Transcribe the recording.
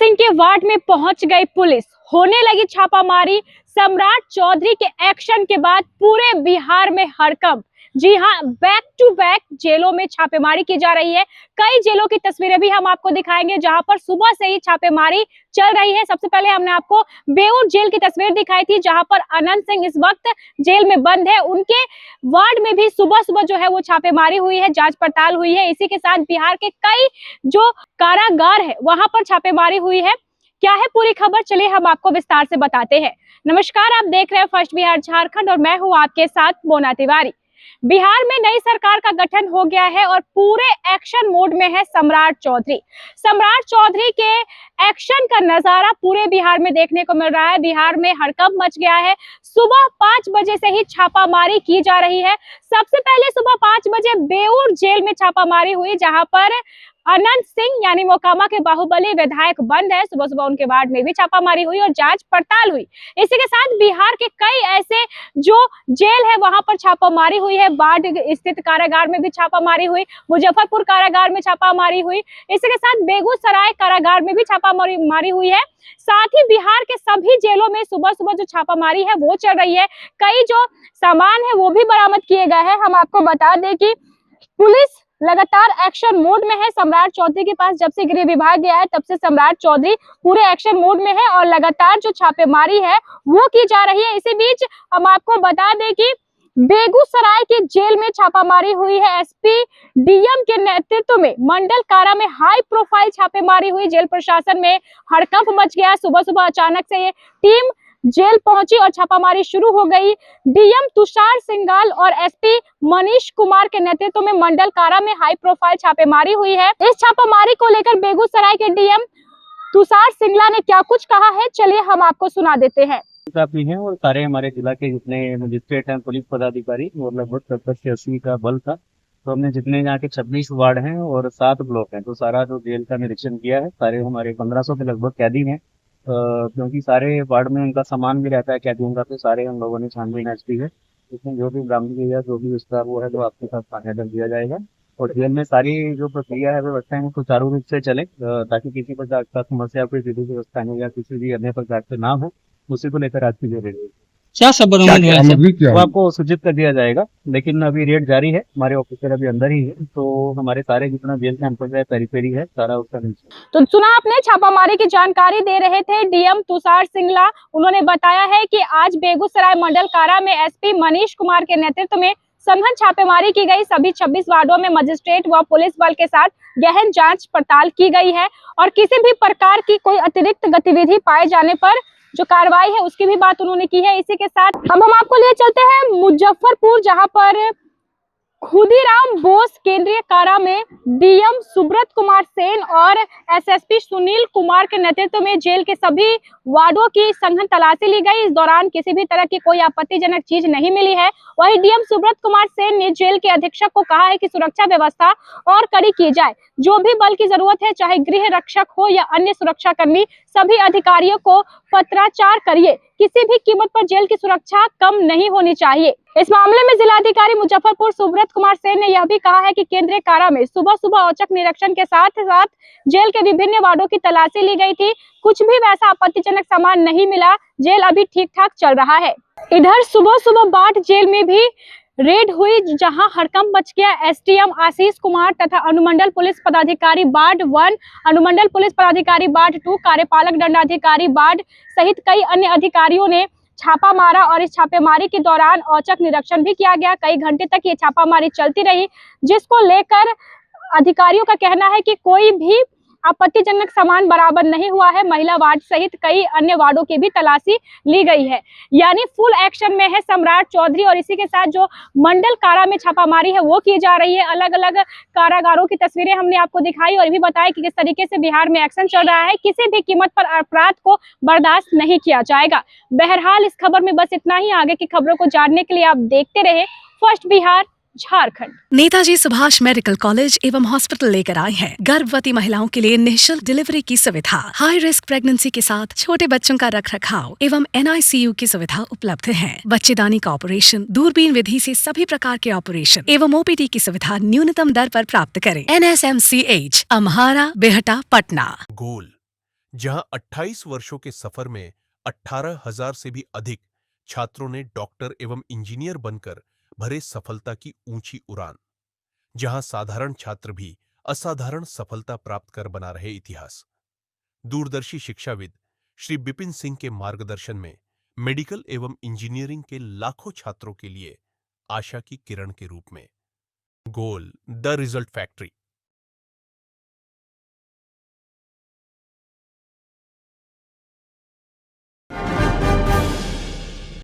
सिंह के वार्ड में पहुंच गई पुलिस, होने लगी छापामारी। सम्राट चौधरी के एक्शन के बाद पूरे बिहार में हड़कंप। जी हां, बैक टू बैक जेलों में छापेमारी की जा रही है। कई जेलों की तस्वीरें भी हम आपको दिखाएंगे जहां पर सुबह से ही छापेमारी चल रही है। सबसे पहले हमने आपको बेऊर जेल की तस्वीर दिखाई थी जहां पर अनंत सिंह इस वक्त जेल में बंद है। उनके वार्ड में भी सुबह सुबह जो है वो छापेमारी हुई है, जांच पड़ताल हुई है। इसी के साथ बिहार के कई जो कारागार है वहां पर छापेमारी हुई है। क्या है पूरी खबर, चलिए हम आपको विस्तार से बताते हैं। नमस्कार, आप देख रहे हैं फर्स्ट बिहार झारखंड और मैं हूं आपके साथ मोना तिवारी। बिहार में नई सरकार का गठन हो गया है और पूरे एक्शन मोड में है सम्राट चौधरी। सम्राट चौधरी के एक्शन का नजारा पूरे बिहार में देखने को मिल रहा है। बिहार में हड़कंप मच गया है। सुबह 5 बजे से ही छापामारी की जा रही है। सबसे पहले सुबह 5 बजे बेऊर जेल में छापामारी हुई जहां पर अनंत सिंह यानी मोकामा के बाहुबली विधायक बंद है। सुबह सुबह उनके वार्ड में भी छापामारी हुई और जांच पड़ताल हुई। इसी के साथ बिहार के कई ऐसे जो जेल है वहां पर छापामारी हुई है। बाढ़ स्थित कारागार में भी छापामारी हुई, मुजफ्फरपुर कारागार में छापामारी हुई। इसी के साथ बेगूसराय कारागार में भी छापामारी हुई है। साथ ही बिहार के सभी जेलों में सुबह सुबह जो छापामारी है वो चल रही है। कई जो सामान है वो भी बरामद किए गए हैं। हम आपको बता दें कि पुलिस लगातार एक्शन मोड में है। सम्राट चौधरी के पास जब से गृह विभाग गया है तब से सम्राट चौधरी पूरे एक्शन मोड में है और लगातार जो छापेमारी है वो की जा रही है। इसी बीच हम आपको बता दें कि बेगूसराय के जेल में छापामारी हुई है। एसपी डीएम के नेतृत्व में मंडल कारा में हाई प्रोफाइल छापेमारी हुई। जेल प्रशासन में हड़कंप मच गया। सुबह सुबह अचानक से ये टीम जेल पहुंची और छापामारी शुरू हो गई। डीएम तुषार सिंघाल और एसपी मनीष कुमार के नेतृत्व में मंडल कारा में हाई प्रोफाइल छापेमारी हुई है। इस छापामारी को लेकर बेगूसराय के डीएम तुषार सिंघला ने क्या कुछ कहा है, चलिए हम आपको सुना देते हैं। काफी हैं और सारे हमारे जिला के जितने मजिस्ट्रेट हैं, पुलिस पदाधिकारी और लगभग 70 से 80 का बल था। तो हमने जितने यहाँ के 26 वार्ड हैं और 7 ब्लॉक हैं तो सारा जो जेल का निरीक्षण किया है। सारे हमारे 1500 के लगभग कैदी हैं। क्योंकि सारे वार्ड में उनका सामान भी रहता है कैदियों का, तो सारे हम लोगों ने छानबीन की है। इसमें जो भी बरामदगी है, जो भी विस्तार वो है तो आपके साथ साझा कर दिया जाएगा। और जेल में सारी जो प्रक्रिया है व्यवस्था है वो सुचारू रूप से चले, ताकि किसी प्रकार का समस्या, कोई विधि व्यवस्था नहीं या किसी भी अन्य प्रकार से ना हो। उसी को लेकर आज की जो रेड क्या सब बरामद हुआ है वो आपको सूचित कर दिया जाएगा। लेकिन अभी रेड जारी है, हमारे ऑफिसर अभी अंदर ही है, तो हमारे सारे जितना जेल कैंपस है, पेरीफेरी है, सारा उसका तो सुना आपने, छापामारी की जानकारी दे रहे थे डीएम तुषार सिंघला। उन्होंने बताया है कि आज बेगूसराय मंडल कारा में एसपी मनीष कुमार के नेतृत्व में सघन छापेमारी की गई। सभी 26 वार्डों में मजिस्ट्रेट व पुलिस बल के साथ गहन जांच पड़ताल की गई है और किसी भी प्रकार की कोई अतिरिक्त गतिविधि पाए जाने पर जो कार्रवाई है उसकी भी बात उन्होंने की है। इसी के साथ अब हम आपको ले चलते हैं मुजफ्फरपुर, जहां पर खुदीराम बोस केंद्रीय कारा में डीएम सुब्रत कुमार सेन और एसएसपी सुनील कुमार के नेतृत्व में जेल के सभी वार्डों की सघन तलाशी ली गई। इस दौरान किसी भी तरह की कोई आपत्तिजनक चीज नहीं मिली है। वहीं डीएम सुब्रत कुमार सेन ने जेल के अधीक्षक को कहा है कि सुरक्षा व्यवस्था और कड़ी की जाए। जो भी बल की जरूरत है, चाहे गृह रक्षक हो या अन्य सुरक्षा कर्मी, सभी अधिकारियों को पत्राचार करिए। किसी भी कीमत पर जेल की सुरक्षा कम नहीं होनी चाहिए। इस मामले में जिलाधिकारी मुजफ्फरपुर सुब्रत कुमार सेन ने यह भी कहा है कि केंद्रीय कारा में सुबह सुबह औचक निरीक्षण के साथ साथ जेल के विभिन्न वार्डों की तलाशी ली गई थी। कुछ भी वैसा आपत्तिजनक सामान नहीं मिला। जेल अभी ठीक ठाक चल रहा है। इधर सुबह सुबह बाट जेल में भी रेड हुई जहां हड़कंप मच गया। एसडीएम आशीष कुमार तथा अनुमंडल पुलिस पदाधिकारी वार्ड 1, अनुमंडल पुलिस पदाधिकारी वार्ड 2, कार्यपालक दंडाधिकारी वार्ड सहित कई अन्य अधिकारियों ने छापा मारा और इस छापेमारी के दौरान औचक निरीक्षण भी किया गया। कई घंटे तक ये छापामारी चलती रही, जिसको लेकर अधिकारियों का कहना है कि कोई भी आपत्तिजनक सामान बरामद नहीं हुआ है। महिला वार्ड सहित कई अन्य वार्डों की भी तलाशी ली गई है। यानी फुल एक्शन में है सम्राट चौधरी और इसी के साथ जो मंडल कारा में छापामारी है वो की जा रही है। अलग अलग कारागारों की तस्वीरें हमने आपको दिखाई और ये भी बताया कि किस तरीके से बिहार में एक्शन चल रहा है। किसी भी कीमत पर अपराध को बर्दाश्त नहीं किया जाएगा। बहरहाल इस खबर में बस इतना ही। आगे की खबरों को जानने के लिए आप देखते रहे first Bihar Jharkhand. Netaji Subhash medical college एवं हॉस्पिटल लेकर आए हैं गर्भवती महिलाओं के लिए निःशुल्क डिलीवरी की सुविधा। हाई रिस्क प्रेगनेंसी के साथ छोटे बच्चों का रखरखाव एवं NICU की सुविधा उपलब्ध है। बच्चेदानी का ऑपरेशन, दूरबीन विधि से सभी प्रकार के ऑपरेशन एवं OPD की सुविधा न्यूनतम दर पर प्राप्त करें। NSMCH, अम्हारा, बेहटा, पटना। गोल जहां 28 वर्षों के सफर में 18,000 से भी अधिक छात्रों ने डॉक्टर एवं इंजीनियर बनकर भरे सफलता की ऊंची उड़ान, जहां साधारण छात्र भी असाधारण सफलता प्राप्त कर बना रहे इतिहास। दूरदर्शी शिक्षाविद श्री बिपिन सिंह के मार्गदर्शन में मेडिकल एवं इंजीनियरिंग के लाखों छात्रों के लिए आशा की किरण के रूप में। Goal the result factory.